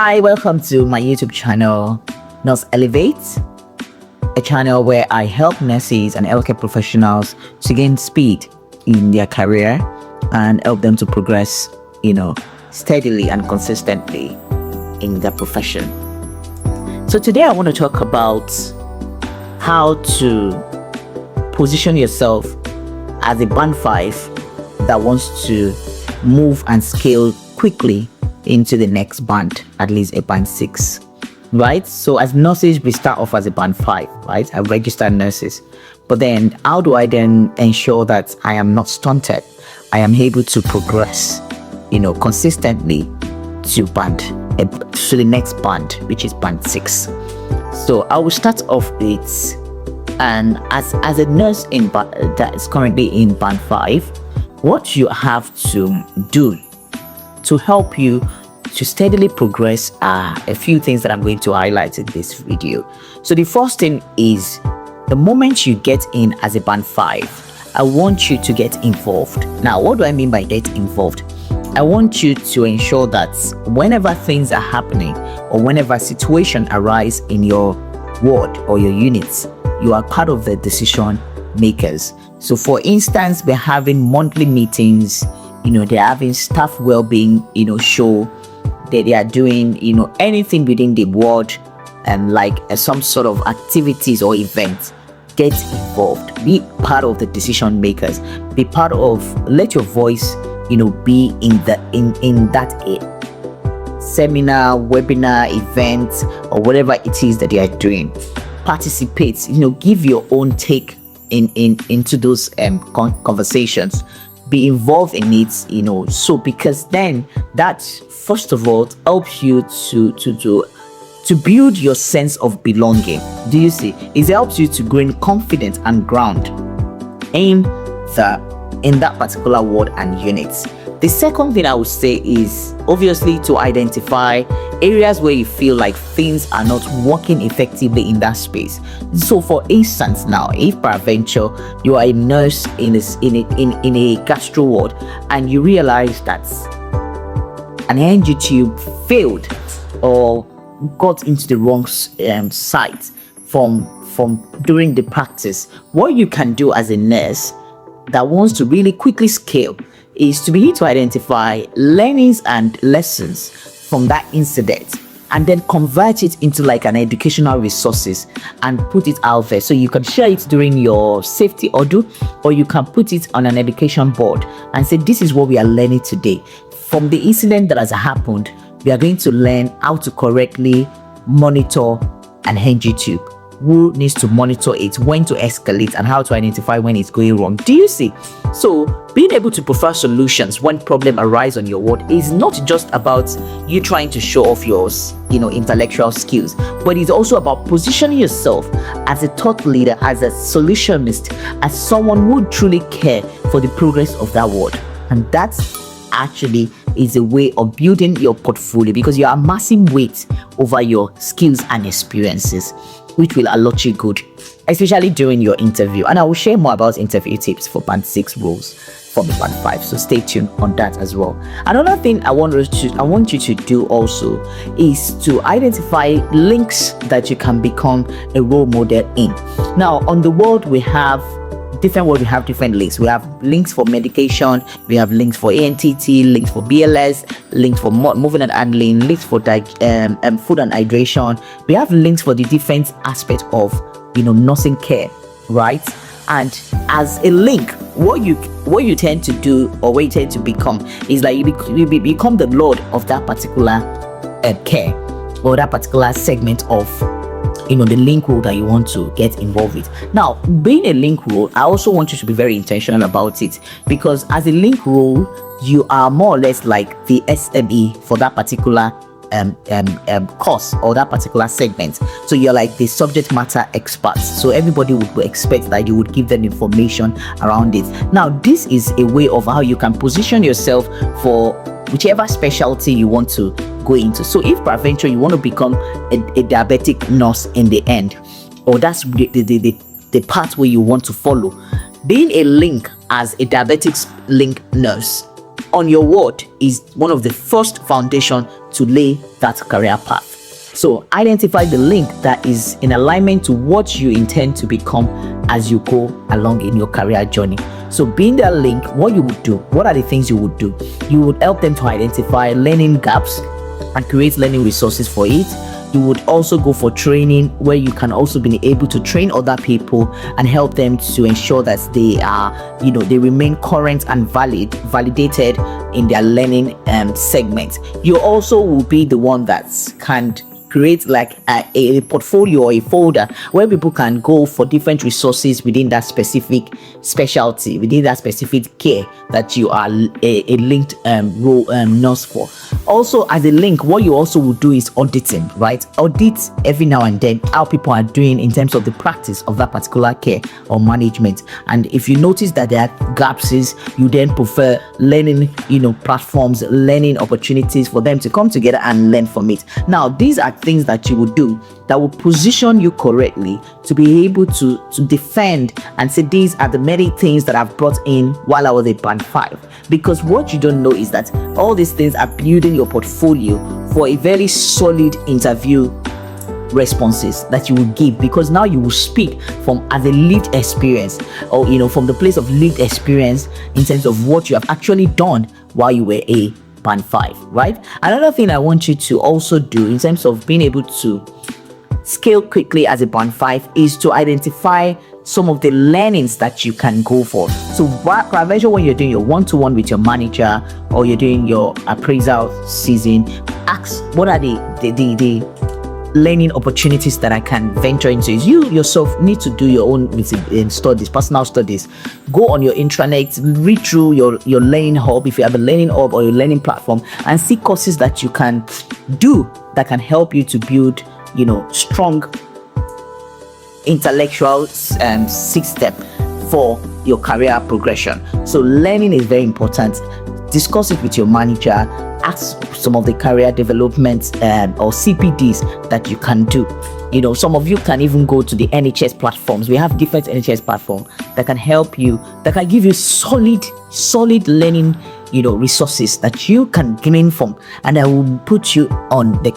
Hi, welcome to my YouTube channel, Nurse Elevate, a channel where I help nurses and healthcare professionals to gain speed in their career and help them to progress, steadily and consistently in their profession. So today I want to talk about how to position yourself as a band 5 that wants to move and scale quickly into the next band, at least a band 6, right? So as nurses, we start off as a band 5, right? I registered nurses. But then how do I then ensure that I am not stunted? I am able to progress, consistently to the next band, which is band 6. So I will start off with, and as a nurse that is currently in band 5, what you have to do to help you to steadily progress are a few things that I'm going to highlight in this video. So the first thing is, the moment you get in as a band 5, I want you to get involved. Now, what do I mean by get involved? I want you to ensure that whenever things are happening or whenever a situation arises in your ward or your units, you are part of the decision makers. So for instance, we're having monthly meetings, they're having staff well-being, show that they are doing, anything within the ward and some sort of activities or events. Get involved, be part of the decision makers, be part of, let your voice, be in that seminar, webinar, event, or whatever it is that they are doing. Participate, give your own take into those conversations. Be involved in it, so because then that first of all helps you to build your sense of belonging. Do you see? It helps you to gain confidence and ground in that particular ward and units. The second thing I would say is obviously to identify areas where you feel like things are not working effectively in that space. So for instance, now if peradventure you are a nurse in a gastro ward and you realize that an NG tube failed or got into the wrong site from during the practice, what you can do as a nurse that wants to really quickly scale is to begin to identify learnings and lessons from that incident and then convert it into an educational resources and put it out there. So you can share it during your safety order, or you can put it on an education board and say, this is what we are learning today. From the incident that has happened, we are going to learn how to correctly monitor an NG tube. Who needs to monitor it, when to escalate, and how to identify when it's going wrong. Do you see? So being able to prefer solutions when problem arise on your ward is not just about you trying to show off your intellectual skills, but it's also about positioning yourself as a thought leader, as a solutionist, as someone who would truly care for the progress of that ward. And that's actually is a way of building your portfolio, because you are amassing weight over your skills and experiences, which will allot you good, especially during your interview. And I will share more about interview tips for band 6 roles from the band 5, so stay tuned on that as well. Another thing I want you to do also is to identify links that you can become a role model in. Now on the world we have different links. We have links for medication, we have links for ANTT, links for BLS, links for moving and handling, links for food and hydration. We have links for the different aspects of nursing care, right? And as a link, what you tend to do, or what you tend to become, is you become the lord of that particular care, or that particular segment of the link role that you want to get involved with. Now, being a link role, I also want you to be very intentional about it, because as a link role, you are more or less like the SME for that particular course or that particular segment. So you're like the subject matter experts, so everybody would expect that you would give them information around it. Now this is a way of how you can position yourself for whichever specialty you want to go into. So if peradventure you want to become a diabetic nurse in the end, or that's the pathway you want to follow, being a link as a diabetics link nurse on your word is one of the first foundation to lay that career path. So identify the link that is in alignment to what you intend to become as you go along in your career journey. So being that link, what you would do, what are the things you would do? You would help them to identify learning gaps and create learning resources for it. You would also go for training where you can also be able to train other people and help them to ensure that they are, they remain current and validated in their learning segment. You also will be the one that can create like a portfolio or a folder where people can go for different resources within that specific specialty, within that specific care that you are a linked role nurse for. Also, as a link, what you also will do is auditing, right? Audit every now and then how people are doing in terms of the practice of that particular care or management. And if you notice that there are gaps, you then prefer learning, platforms, learning opportunities for them to come together and learn from it. Now, these are things that you would do that will position you correctly to be able to defend and say these are the many things that I've brought in while I was a band 5. Because what you don't know is that all these things are building your portfolio for a very solid interview responses that you will give, because now you will speak from as a lived experience, or from the place of lived experience in terms of what you have actually done while you were a band 5, right? Another thing I want you to also do in terms of being able to scale quickly as a band 5 is to identify some of the learnings that you can go for. So peradventure when you're doing your one-to-one with your manager or you're doing your appraisal season, ask what are the learning opportunities that I can venture into. You yourself need to do your own studies, personal studies. Go on your intranet, read through your learning hub, if you have a learning hub or your learning platform, and see courses that you can do that can help you to build strong intellectual system for your career progression. So learning is very important. Discuss it with your manager. Ask some of the career development or CPDs that you can do. Some of you can even go to the NHS platforms. We have different NHS platforms that can help you, that can give you solid learning resources that you can glean from, and that will put you on the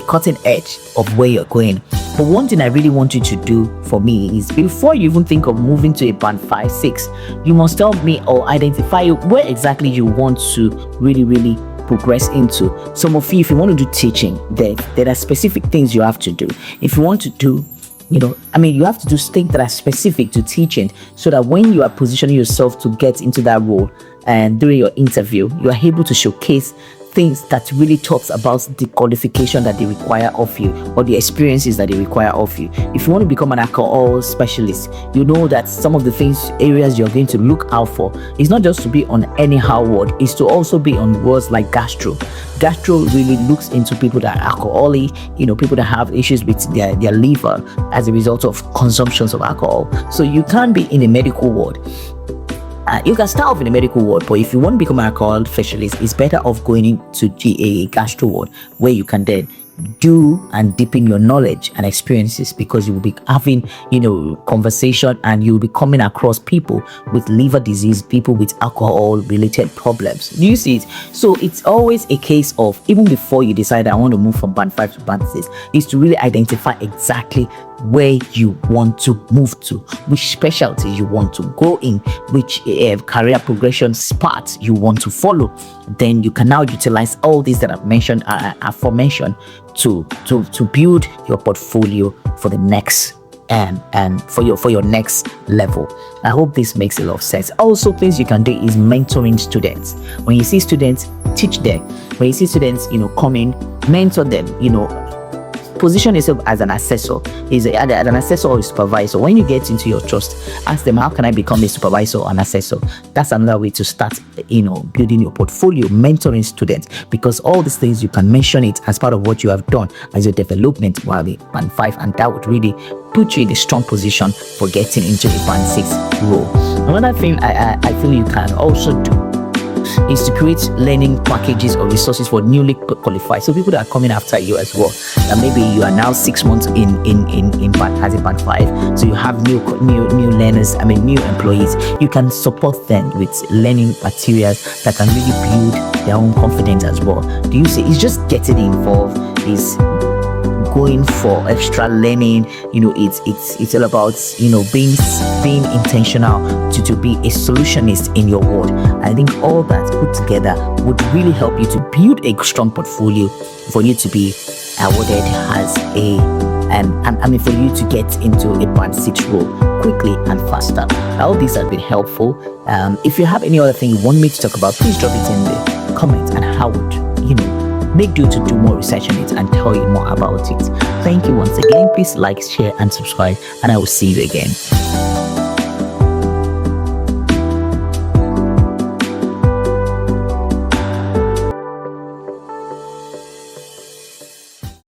cutting edge of where you're going. But one thing I really want you to do for me is, before you even think of moving to a band 5, 6, you must tell me or identify where exactly you want to really progress into. Some of you, if you want to do teaching, there are specific things you have to do. If you want to do you have to do things that are specific to teaching, so that when you are positioning yourself to get into that role and during your interview, you are able to showcase things that really talks about the qualification that they require of you, or the experiences that they require of you. If you want to become an alcohol specialist, you know that some of the areas you're going to look out for is not just to be on anyhow ward, is to also be on words like gastro. Gastro really looks into people that are alcoholic, people that have issues with their liver as a result of consumptions of alcohol. So you can't be in a medical ward. You can start off in a medical ward, but if you want to become an alcohol specialist, it's better off going into a gastro ward, where you can then do and deepen your knowledge and experiences, because you will be having conversation, and you will be coming across people with liver disease, people with alcohol related problems. Do you see it? So it's always a case of, even before you decide I want to move from band 5 to band 6, is to really identify exactly where you want to move to, which specialty you want to go in, which career progression path you want to follow. Then you can now utilize all these that I've mentioned, aforementioned, to build your portfolio for the next and for your next level. I hope this makes a lot of sense. Also, things you can do is mentoring students. When you see students, teach them. When you see students come in, mentor them. Position yourself as an assessor, an assessor or a supervisor. When you get into your trust, ask them, how can I become a supervisor or an assessor? That's another way to start building your portfolio, mentoring students, because all these things you can mention it as part of what you have done as your development while the band 5, and that would really put you in a strong position for getting into a band 6 role. Another thing I feel you can also do is to create learning packages or resources for newly qualified. So people that are coming after you as well. And maybe you are now 6 months in band, as a band 5. So you have new learners, new employees. You can support them with learning materials that can really build their own confidence as well. Do you see? It's just getting involved. Is going for extra learning. It's all about being intentional to be a solutionist in your world. I think all that put together would really help you to build a strong portfolio for you to be awarded as for you to get into a band 6 role quickly and faster. I hope this has been helpful. If you have any other thing you want me to talk about, please drop it in the comments, and I would make you to do more research on it and tell you more about it. Thank you once again. Please like, share and subscribe, and I will see you again.